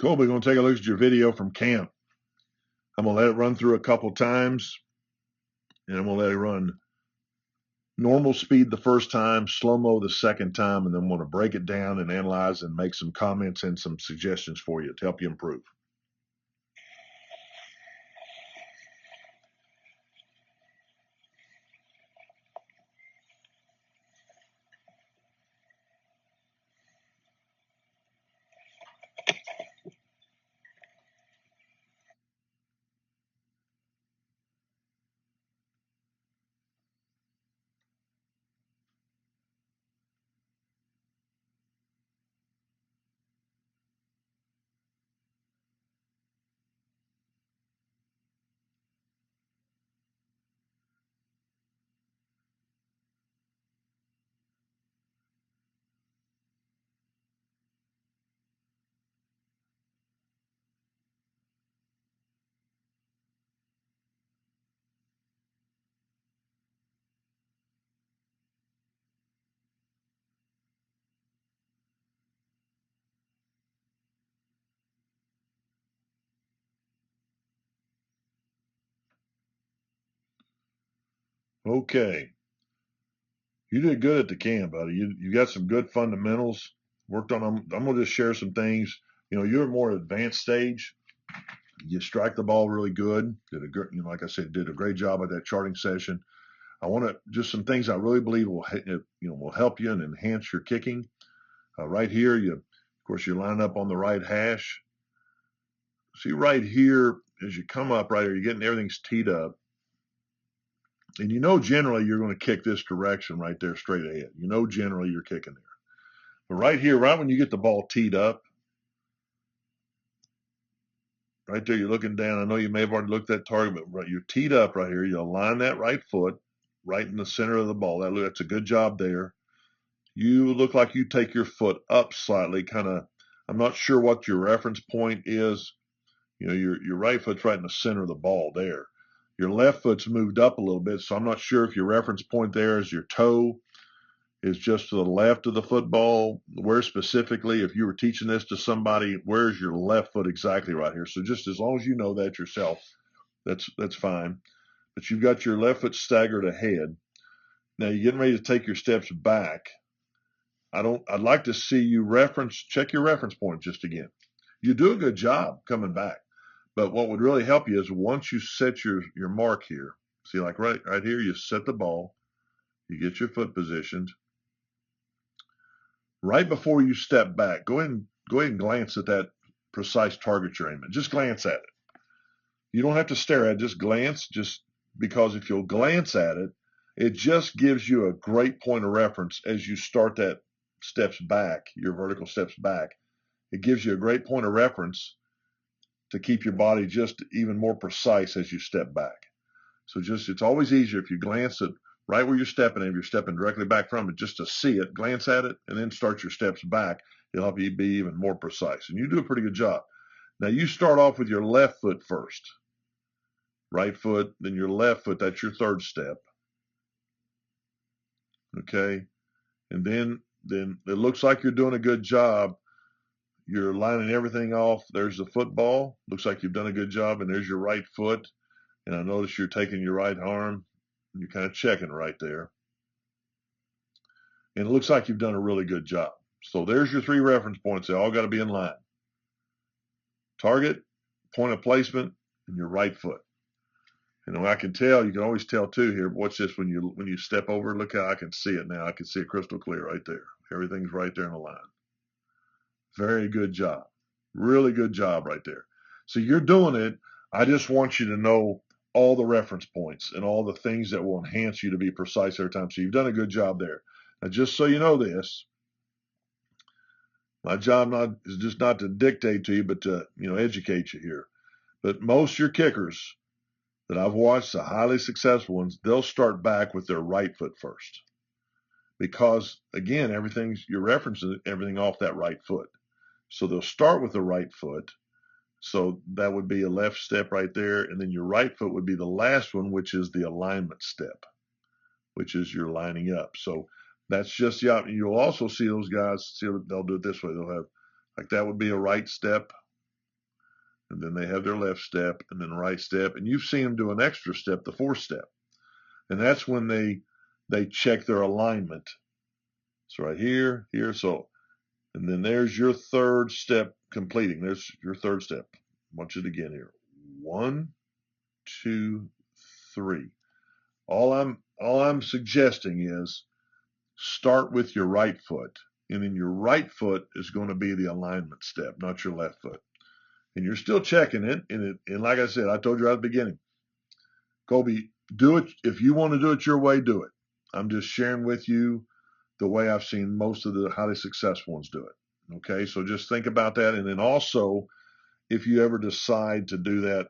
Colby, going to take a look at your video from camp. I'm going to let it run through a couple times, and I'm going to let it run normal speed the first time, slow-mo the second time, and then I'm going to break it down and analyze and make some comments and some suggestions for you to help you improve. Okay. You did good at the camp, buddy. You got some good fundamentals. Worked on them. I'm going to just share some things. You're more advanced stage. You strike the ball really good. Did a good, like I said, did a great job at that charting session. I want to just some things I really believe will help you and enhance your kicking. Right here, of course, you line up on the right hash. See right here, as you come up right here, you're getting everything's teed up. And generally you're going to kick this direction right there straight ahead. Generally you're kicking there. But right here, right when you get the ball teed up, right there, you're looking down. I know you may have already looked at that target, but right, you're teed up right here. You align that right foot right in the center of the ball. That's a good job there. You look like you take your foot up slightly, kind of. I'm not sure what your reference point is. Your right foot's right in the center of the ball there. Your left foot's moved up a little bit, so I'm not sure if your reference point there is your toe is just to the left of the football. Where specifically, if you were teaching this to somebody, where's your left foot exactly right here? So just as long as you know that yourself, that's fine. But you've got your left foot staggered ahead. Now you're getting ready to take your steps back. I'd like to see you check your reference point just again. You do a good job coming back. But what would really help you is once you set your mark here, see, like right here, you set the ball, you get your foot positioned. Right before you step back, go ahead and glance at that precise target you're aiming. Just glance at it. You don't have to stare at it, just glance, just because if you'll glance at it, it just gives you a great point of reference as you start that steps back, your vertical steps back. It gives you a great point of reference to keep your body just even more precise as you step back. So it's always easier if you glance at right where you're stepping, if you're stepping directly back from it, just to see it, glance at it, and then start your steps back. It'll help you be even more precise. And you do a pretty good job. Now you start off with your left foot first. Right foot, then your left foot, that's your third step. Okay. And then it looks like you're doing a good job. You're lining everything off. There's the football. Looks like you've done a good job. And there's your right foot. And I notice you're taking your right arm. You're kind of checking right there. And it looks like you've done a really good job. So there's your 3 reference points. They all got to be in line. Target, point of placement, and your right foot. And I can tell, you can always tell too here, watch this when you step over, look how I can see it now. I can see it crystal clear right there. Everything's right there in the line. Very good job. Really good job right there. So you're doing it. I just want you to know all the reference points and all the things that will enhance you to be precise every time. So you've done a good job there. Now, just so you know this, my job is just not to dictate to you, but to educate you here. But most of your kickers that I've watched, the highly successful ones, they'll start back with their right foot first. Because again, you're referencing everything off that right foot. So they'll start with the right foot. So that would be a left step right there. And then your right foot would be the last one, which is the alignment step, which is your lining up. So that's just, you'll also see those guys, they'll do it this way. They'll have, like that would be a right step. and then they have their left step, and then right step, and you've seen them do an extra step, the fourth step, and that's when they check their alignment. So right here, so, and then there's your third step completing. There's your third step. Watch it again here. 1, 2, 3. All I'm suggesting is start with your right foot, and then your right foot is going to be the alignment step, not your left foot. And you're still checking it, and like I said, I told you right at the beginning, Colby, do it if you want to do it your way. Do it. I'm just sharing with you the way I've seen most of the highly successful ones do it. Okay, so just think about that, and then also, if you ever decide to do that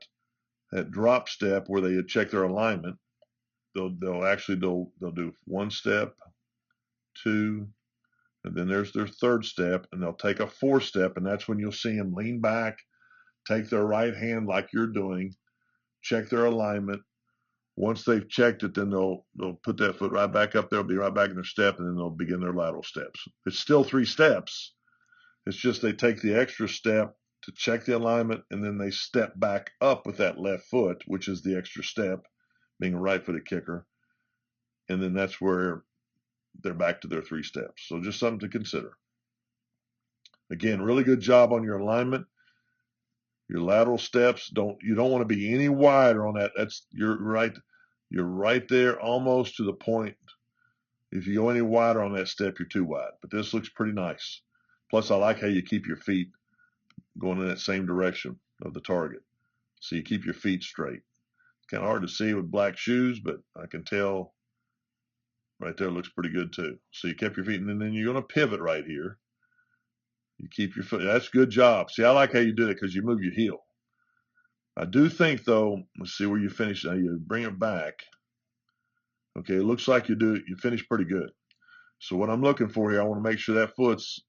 drop step where they check their alignment, they'll do 1 step, 2, and then there's their third step, and they'll take a 4th step, and that's when you'll see them lean back, take their right hand like you're doing, check their alignment. Once they've checked it, then they'll put that foot right back up there, they'll be right back in their step, and then they'll begin their lateral steps. It's still 3 steps. It's just they take the extra step to check the alignment, and then they step back up with that left foot, which is the extra step, being a right-footed kicker, and then that's where they're back to their 3 steps. So just something to consider. Again, really good job on your alignment. Your lateral steps, you don't want to be any wider on that. You're right there almost to the point. If you go any wider on that step, you're too wide. But this looks pretty nice. Plus, I like how you keep your feet going in that same direction of the target. So you keep your feet straight. It's kind of hard to see with black shoes, but I can tell right there looks pretty good too. So you kept your feet, and then you're going to pivot right here. You keep your foot. That's a good job. See, I like how you do it because you move your heel. I do think, though, let's see where you finish. Now you bring it back. Okay, it looks like you finish pretty good. So what I'm looking for here, I want to make sure that foot's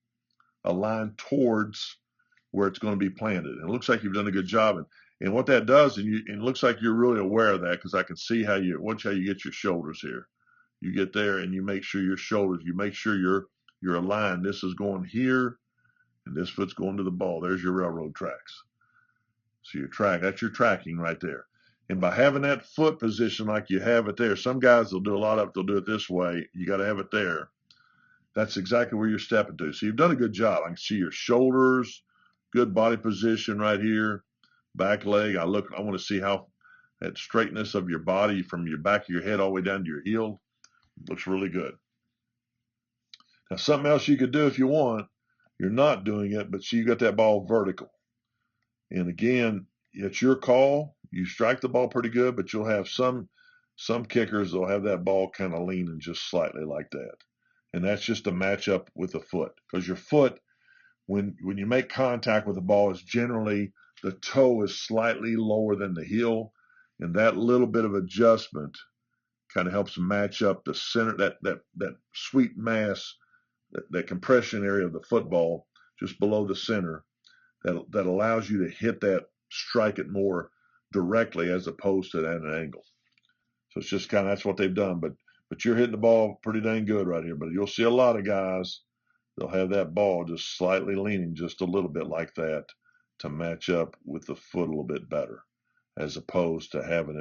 aligned towards where it's going to be planted. And it looks like you've done a good job. And what that does, and it looks like you're really aware of that, because I can see watch how you get your shoulders here. You get there and you make sure your shoulders, you make sure you're aligned. This is going here, and this foot's going to the ball. There's your railroad tracks. So that's your tracking right there. And by having that foot position like you have it there, some guys will do a lot of it, they'll do it this way. You got to have it there. That's exactly where you're stepping to. So you've done a good job. I can see your shoulders, good body position right here, back leg. I want to see how that straightness of your body from your back of your head all the way down to your heel looks really good. Now, something else you could do if you want, you're not doing it, but see, you got that ball vertical. And again, it's your call. You strike the ball pretty good, but you'll have some kickers that'll have that ball kind of leaning just slightly like that. And that's just a matchup with the foot. Because your foot, when you make contact with the ball, is generally the toe is slightly lower than the heel. And that little bit of adjustment kind of helps match up the center, that sweet mass, that compression area of the football just below the center. That allows you to hit that, strike it more directly as opposed to at an angle. So it's just kind of, that's what they've done. But you're hitting the ball pretty dang good right here. But you'll see a lot of guys, they'll have that ball just slightly leaning just a little bit like that to match up with the foot a little bit better, as opposed to having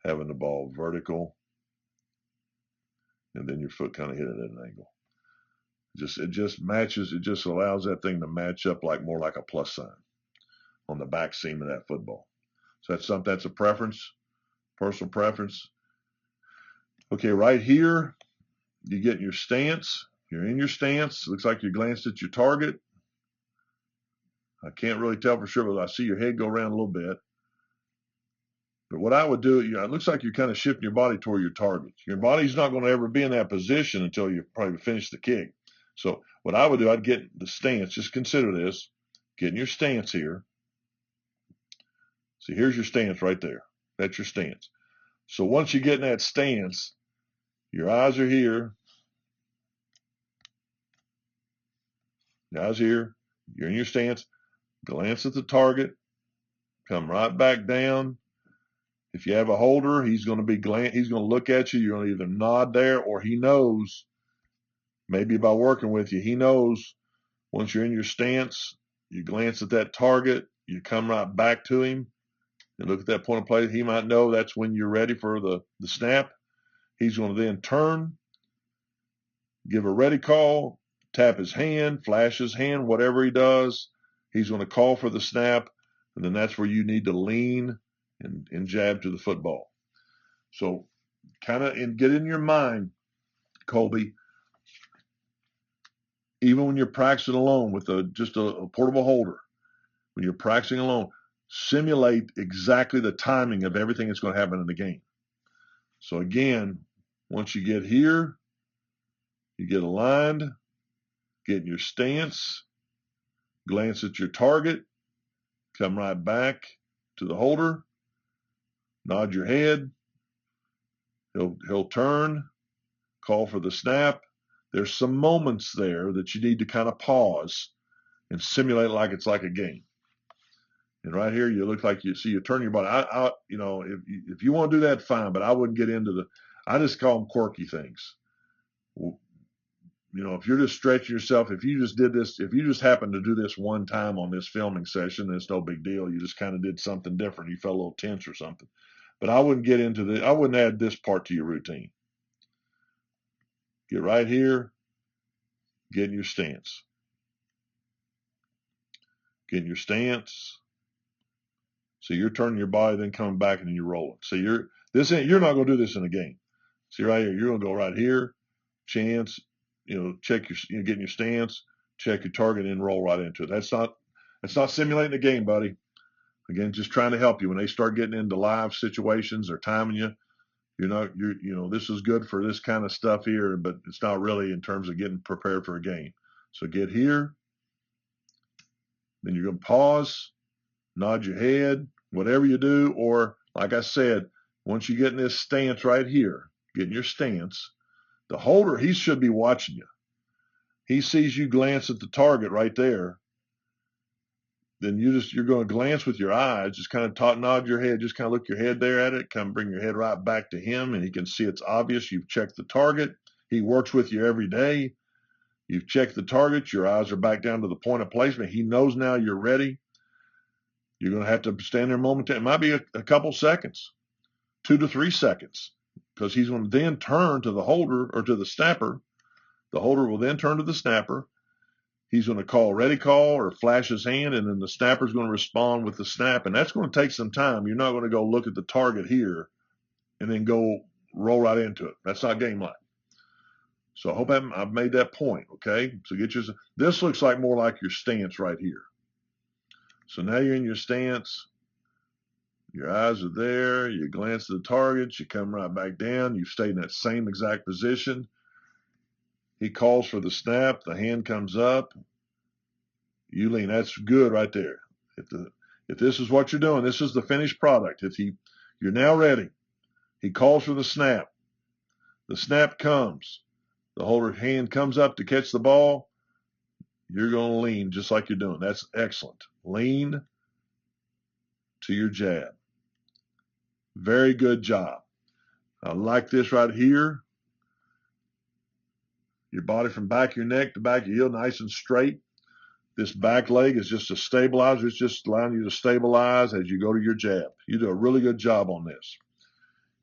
the ball vertical and then your foot kind of hit it at an angle. It just matches. It just allows that thing to match up more like a plus sign on the back seam of that football. So that's a preference, personal preference. Okay, right here, you get in your stance. You're in your stance. Looks like you glanced at your target. I can't really tell for sure, but I see your head go around a little bit. But what I would do, it looks like you're kind of shifting your body toward your target. Your body's not going to ever be in that position until you probably finish the kick. So what I would do, I'd get the stance. Just consider this. Get in your stance here. See, here's your stance right there. That's your stance. So once you get in that stance, your eyes are here. Your eyes here. You're in your stance. Glance at the target. Come right back down. If you have a holder, he's going to look at you. You're going to either nod there, or he knows, maybe by working with you, he knows once you're in your stance, you glance at that target, you come right back to him and look at that point of play. He might know that's when you're ready for the snap. He's going to then turn, give a ready call, tap his hand, flash his hand, whatever he does. He's going to call for the snap, and then that's where you need to lean and jab to the football. So kind of get in your mind, Colby, even when you're practicing alone with just a portable holder, when you're practicing alone, simulate exactly the timing of everything that's going to happen in the game. So again, once you get here, you get aligned, get in your stance, glance at your target, come right back to the holder, nod your head, he'll turn, call for the snap. There's some moments there that you need to kind of pause and simulate like it's like a game. And right here, you look like you turn your body. If you want to do that, fine, but I wouldn't get into I just call them quirky things. If you're just stretching yourself, if you just did this, if you just happened to do this one time on this filming session, it's no big deal. You just kind of did something different. You felt a little tense or something. But I wouldn't get into I wouldn't add this part to your routine. Get right here, get in your stance. Get in your stance. So you're turning your body, then coming back, and then you're rolling. So you're not going to do this in a game. See right here, you're going to go right here, chance, check get in your stance, check your target, and roll right into it. That's not simulating a game, buddy. Again, just trying to help you. When they start getting into live situations or timing you, this is good for this kind of stuff here, but it's not really in terms of getting prepared for a game. So get here, then you're going to pause, nod your head, whatever you do, or like I said, once you get in this stance right here, get in your stance, the holder, he should be watching you. He sees you glance at the target right there. Then you're going to glance with your eyes, just kind of nod your head, just kind of look your head there at it, kind of bring your head right back to him, and he can see it's obvious you've checked the target. He works with you every day. You've checked the target. Your eyes are back down to the point of placement. He knows now you're ready. You're going to have to stand there momentarily. It might be a couple seconds, 2 to 3 seconds, because he's going to then turn to the holder or to the snapper. The holder will then turn to the snapper. He's going to call ready call or flash his hand, and then the snapper's going to respond with the snap, and that's going to take some time. You're not going to go look at the target here and then go roll right into it. That's not game like. So I hope I've made that point, okay? So this looks like more like your stance right here. So now you're in your stance. Your eyes are there. You glance at the target. You come right back down. You stay in that same exact position. He calls for the snap. The hand comes up. You lean. That's good right there. If this is what you're doing, this is the finished product. You're now ready. He calls for the snap. The snap comes. The holder hand comes up to catch the ball. You're going to lean just like you're doing. That's excellent. Lean to your jab. Very good job. I like this right here. Your body from back of your neck to back of your heel, nice and straight. This back leg is just a stabilizer. It's just allowing you to stabilize as you go to your jab. You do a really good job on this.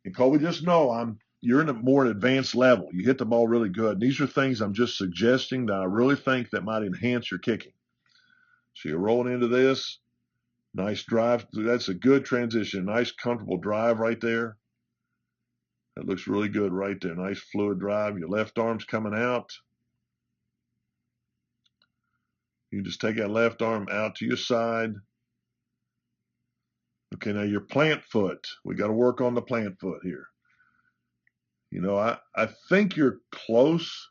And Colby, just know you're in a more advanced level. You hit the ball really good. And these are things I'm just suggesting that I really think that might enhance your kicking. So you're rolling into this. Nice drive. That's a good transition. Nice, comfortable drive right there. That looks really good right there. Nice fluid drive. Your left arm's coming out. You just take that left arm out to your side. Okay, now your plant foot. We got to work on the plant foot here. I think you're close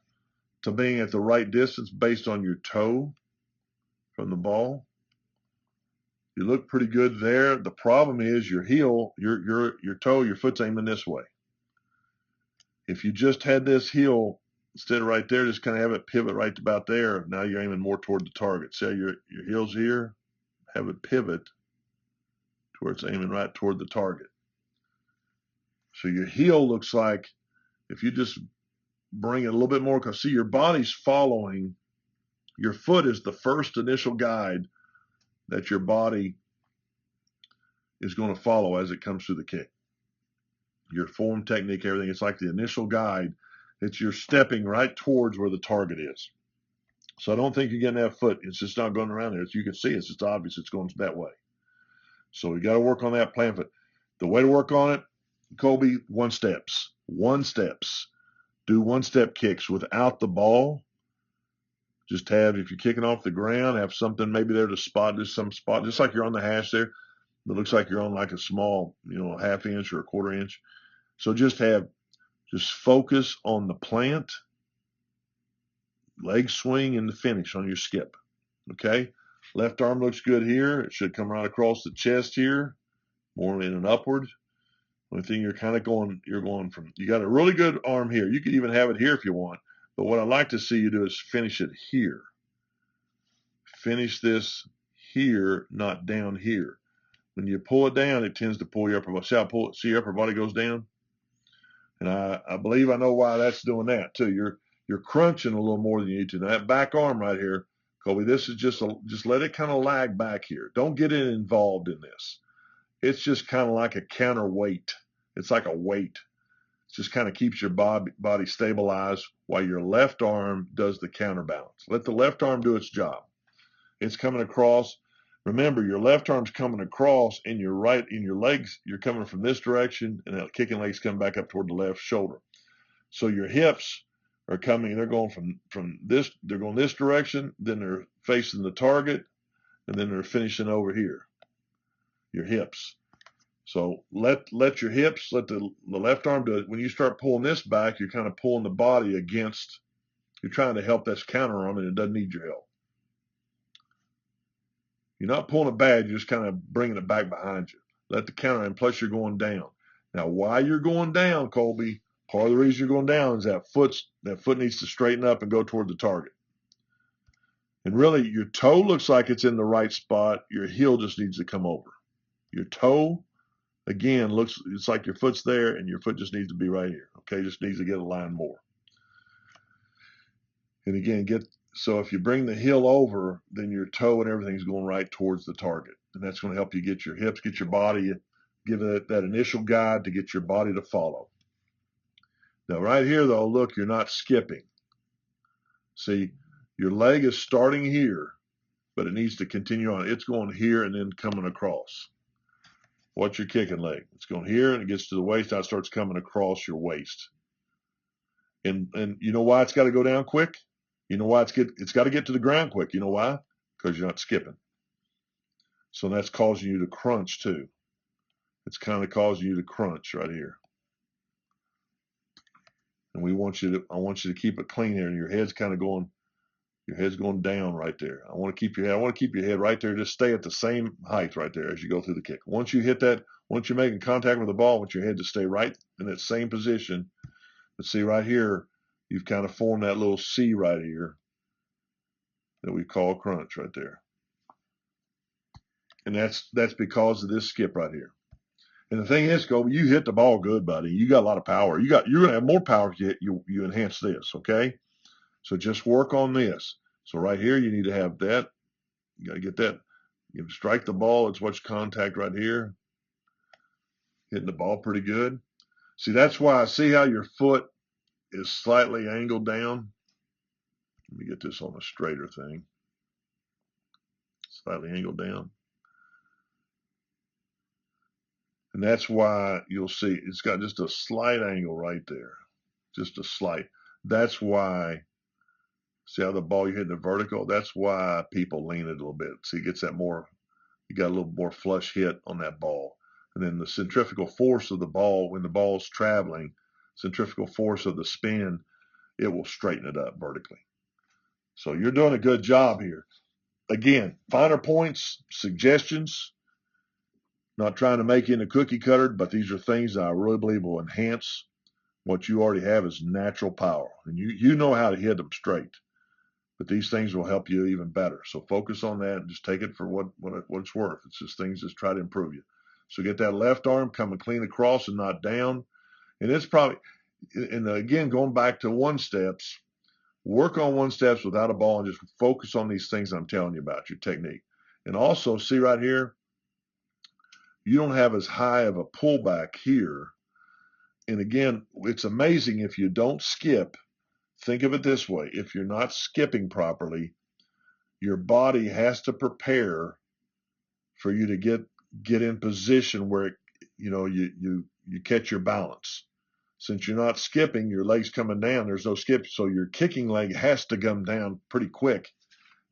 to being at the right distance based on your toe from the ball. You look pretty good there. The problem is your heel, your toe, your foot's aiming this way. If you just had this heel instead of right there, just kind of have it pivot right about there. Now you're aiming more toward the target. See how your heel's here? Have it pivot to where it's aiming right toward the target. So your heel looks like, if you just bring it a little bit more, because see, your body's following. Your foot is the first initial guide that your body is going to follow as it comes through the kick. Your form, technique, everything. It's like the initial guide. It's you're stepping right towards where the target is. So I don't think you're getting that foot. It's just not going around there. As you can see, it's just obvious it's going that way. So we got to work on that plan foot. The way to work on it, Colby, one steps. Do one-step kicks without the ball. Just have, if you're kicking off the ground, have something maybe there to spot, just some spot, just like you're on the hash there. It looks like you're on like a small, ½ inch or a quarter inch. So just focus on the plant, leg swing, and the finish on your skip. Okay? Left arm looks good here. It should come right across the chest here, more in and upward. Only thing you're going from, you got a really good arm here. You could even have it here if you want. But what I'd like to see you do is finish it here. Finish this here, not down here. When you pull it down, it tends to pull your upper body. See your upper body goes down? And I believe I know why that's doing that too. You're crunching a little more than you need to. Now that back arm right here, Colby, this is just let it kind of lag back here. Don't get it involved in this. It's just kind of like a counterweight. It's like a weight. It just kind of keeps your body stabilized while your left arm does the counterbalance. Let the left arm do its job. It's coming across. Remember, your left arm's coming across, and your legs, you're coming from this direction, and that kicking leg's coming back up toward the left shoulder. So your hips are coming, they're going from this, they're going this direction, then they're facing the target, and then they're finishing over here, your hips. So let your hips, let the left arm do it. When you start pulling this back, you're kind of pulling the body against, you're trying to help this counter arm, and it doesn't need your help. You're not pulling it bad, you're just kind of bringing it back behind you. Let the counter, and plus you're going down. Now, why you're going down, Colby, part of the reason you're going down is that foot needs to straighten up and go toward the target. And really, your toe looks like it's in the right spot. Your heel just needs to come over. Your toe, again, it's like your foot's there, and your foot just needs to be right here. Okay, just needs to get aligned more. And again, so if you bring the heel over, then your toe and everything's going right towards the target. And that's going to help you get your hips, get your body, give it that initial guide to get your body to follow. Now right here though, look, you're not skipping. See, your leg is starting here, but it needs to continue on. It's going here and then coming across. What's your kicking leg? It's going here and it gets to the waist. Now it starts coming across your waist. And you know why it's got to go down quick? You know why it's got to get to the ground quick? You know why? Because you're not skipping. So that's causing you to crunch too. It's kind of causing you to crunch right here. And I want you to keep it clean there, and your head's going down right there. I want to keep your head right there. Just stay at the same height right there as you go through the kick. Once you hit that, once you're making contact with the ball, I want your head to stay right in that same position. But see right here, you've kind of formed that little C right here that we call crunch right there. And that's because of this skip right here. And the thing is, Colby, you hit the ball good, buddy. You got a lot of power. You're going to have more power if you enhance this, okay? So just work on this. So right here, you need to have that. You got to get that. You strike the ball. It's what's contact right here. Hitting the ball pretty good. See, that's why I see how your foot is slightly angled down. Let me get this on a straighter thing. Slightly angled down. And that's why you'll see it's got just a slight angle right there. Just a slight. That's why, see how the ball you're hitting the vertical? That's why people lean it a little bit. See, it gets that more, you got a little more flush hit on that ball. And then the centrifugal force of the ball, when the ball's traveling, centrifugal force of the spin, it will straighten it up vertically. So you're doing a good job here. Again, finer points, suggestions, not trying to make you into cookie cutter, but these are things that I really believe will enhance what you already have as natural power. And you know how to hit them straight, but these things will help you even better. So focus on that and just take it for what it's worth. It's just things just try to improve you. So get that left arm coming clean across and not down. And it's probably, and again, going back to one steps, work on one steps without a ball and just focus on these things I'm telling you about, your technique. And also see right here, you don't have as high of a pullback here. And again, it's amazing if you don't skip. Think of it this way. If you're not skipping properly, your body has to prepare for you to get in position where you catch your balance. Since you're not skipping, your leg's coming down, there's no skip, so your kicking leg has to come down pretty quick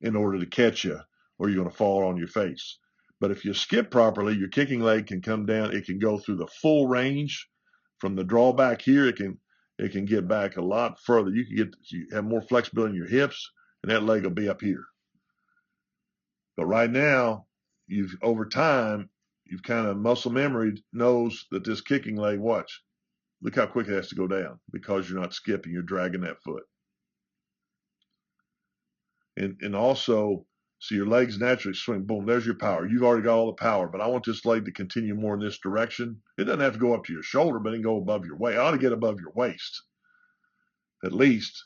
in order to catch you, or you're going to fall on your face. But if you skip properly, your kicking leg can come down. It can go through the full range from the drawback here. It can get back a lot further. You have more flexibility in your hips, and that leg will be up here. But right now, over time, you've kind of muscle memory knows that this kicking leg, watch, look how quick it has to go down because you're not skipping, you're dragging that foot. And also, so your legs naturally swing, boom, there's your power. You've already got all the power, but I want this leg to continue more in this direction. It doesn't have to go up to your shoulder, but it can go above your waist. It ought to get above your waist, at least,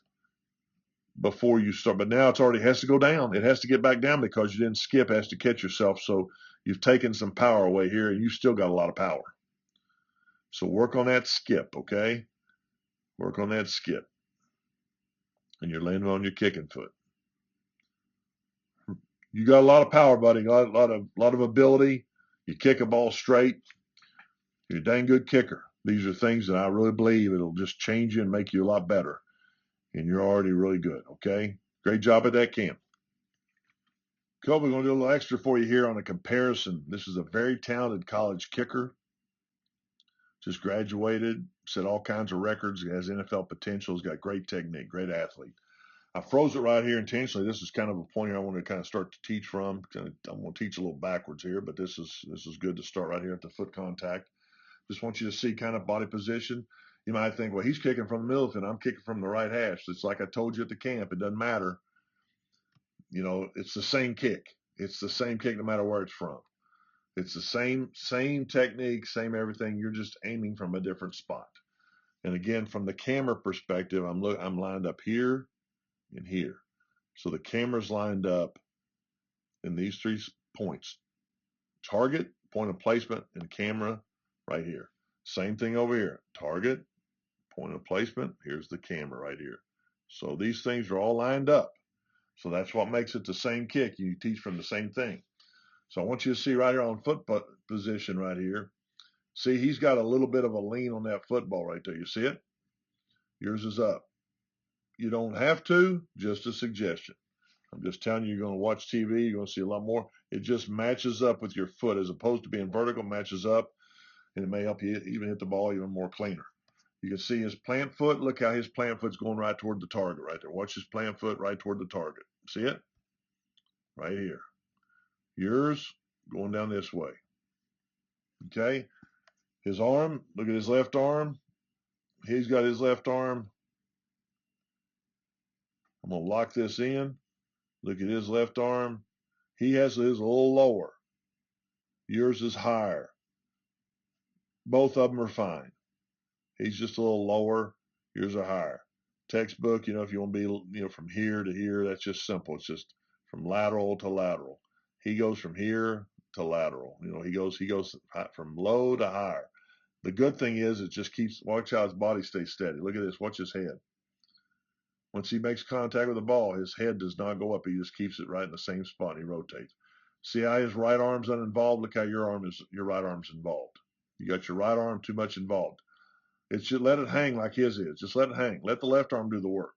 before you start. But now it already has to go down. It has to get back down because you didn't skip. It has to catch yourself. So you've taken some power away here, and you still got a lot of power. So work on that skip, okay? Work on that skip. And you're landing on your kicking foot. You got a lot of power, buddy. A lot of ability. You kick a ball straight. You're a dang good kicker. These are things that I really believe it'll just change you and make you a lot better. And you're already really good, okay? Great job at that camp. Colby, we're going to do a little extra for you here on a comparison. This is a very talented college kicker. Just graduated, set all kinds of records, has NFL potential, has got great technique, great athlete. I froze it right here intentionally. This is kind of a point I want to kind of start to teach from. I'm going to teach a little backwards here, but this is good to start right here at the foot contact. Just want you to see kind of body position. You might think, well, he's kicking from the middle and I'm kicking from the right hash. It's like I told you at the camp. It doesn't matter. You know, it's the same kick. It's the same kick no matter where it's from. It's the same technique, same everything. You're just aiming from a different spot. And again, from the camera perspective, I'm lined up here and here. So the camera's lined up in these 3 points. Target, point of placement, and camera right here. Same thing over here. Target, point of placement, here's the camera right here. So these things are all lined up. So that's what makes it the same kick. You teach from the same thing. So I want you to see right here on foot position right here. See, he's got a little bit of a lean on that football right there. You see it? Yours is up. You don't have to, just a suggestion. I'm just telling you, you're going to watch TV, you're going to see a lot more. It just matches up with your foot as opposed to being vertical, matches up, and it may help you even hit the ball even more cleaner. You can see his plant foot. Look how his plant foot's going right toward the target right there. Watch his plant foot right toward the target. See it? Right here. Yours going down this way. Okay? His arm, look at his left arm. He's got his left arm. I'm going to lock this in. Look at his left arm. He has his a little lower. Yours is higher. Both of them are fine. He's just a little lower. Yours are higher. Textbook, you know, if you want to be, from here to here, that's just simple. It's just from lateral to lateral. He goes from here to lateral. He goes from low to higher. The good thing is it just keeps, watch how his body stays steady. Look at this. Watch his head. Once he makes contact with the ball, his head does not go up. He just keeps it right in the same spot. He rotates. See how his right arm's uninvolved? Look how your right arm's involved. You got your right arm too much involved. It should let it hang like his is. Just let it hang. Let the left arm do the work.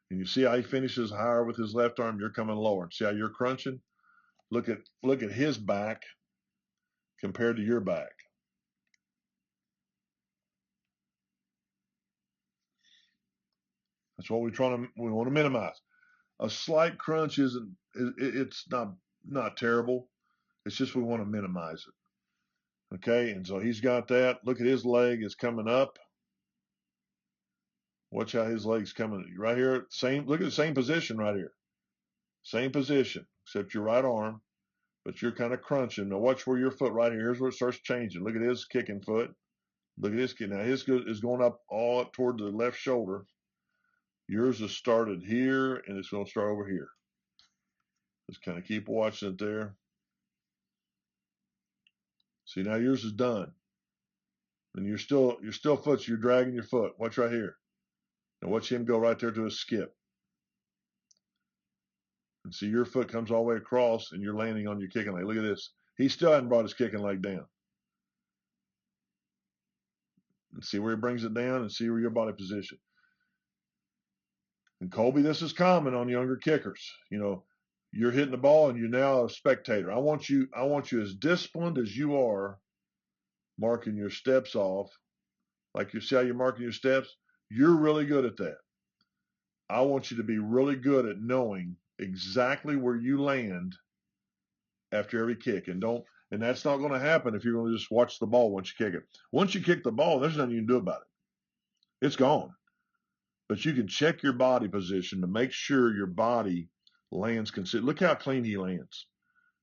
And you see how he finishes higher with his left arm? You're coming lower. And see how you're crunching? Look at his back compared to your back. That's what we want to minimize. A slight crunch it's not terrible. It's just we want to minimize it. Okay, and so he's got that. Look at his leg is coming up. Watch how his leg's coming right here. Look at the same position right here. Same position, except your right arm, but you're kind of crunching. Now watch where your foot right here. Here's where it starts changing. Look at his kicking foot. Look at his kick. Now his is going up all up toward the left shoulder. Yours has started here, and it's going to start over here. Just kind of keep watching it there. See, now yours is done. And you're still foot, so you're dragging your foot. Watch right here. Now watch him go right there to a skip. And see, your foot comes all the way across and you're landing on your kicking leg. Look at this. He still hasn't brought his kicking leg down. And see where he brings it down and see where your body position. And Colby, this is common on younger kickers. You know, you're hitting the ball and you're now a spectator. I want you as disciplined as you are marking your steps off. Like you see how you're marking your steps? You're really good at that. I want you to be really good at knowing exactly where you land after every kick. And that's not going to happen if you're going to just watch the ball once you kick it. Once you kick the ball, there's nothing you can do about it. It's gone. But you can check your body position to make sure your body lands consistent. Look how clean he lands.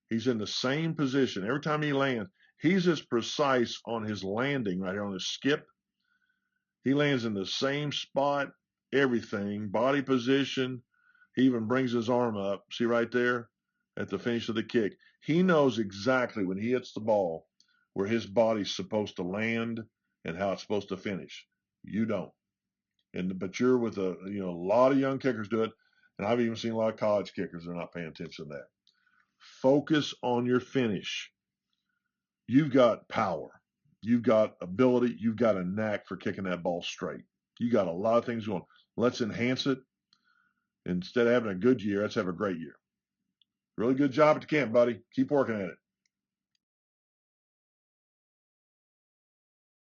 He's in the same position. Every time he lands, he's as precise on his landing right here on his skip. He lands in the same spot, everything, body position. He even brings his arm up. See right there at the finish of the kick. He knows exactly when he hits the ball where his body's supposed to land and how it's supposed to finish. You don't. But you're with a lot of young kickers do it, and I've even seen a lot of college kickers. They're not paying attention to that. Focus on your finish. You've got power. You've got ability. You've got a knack for kicking that ball straight. You got a lot of things going. Let's enhance it. Instead of having a good year, let's have a great year. Really good job at the camp, buddy. Keep working at it.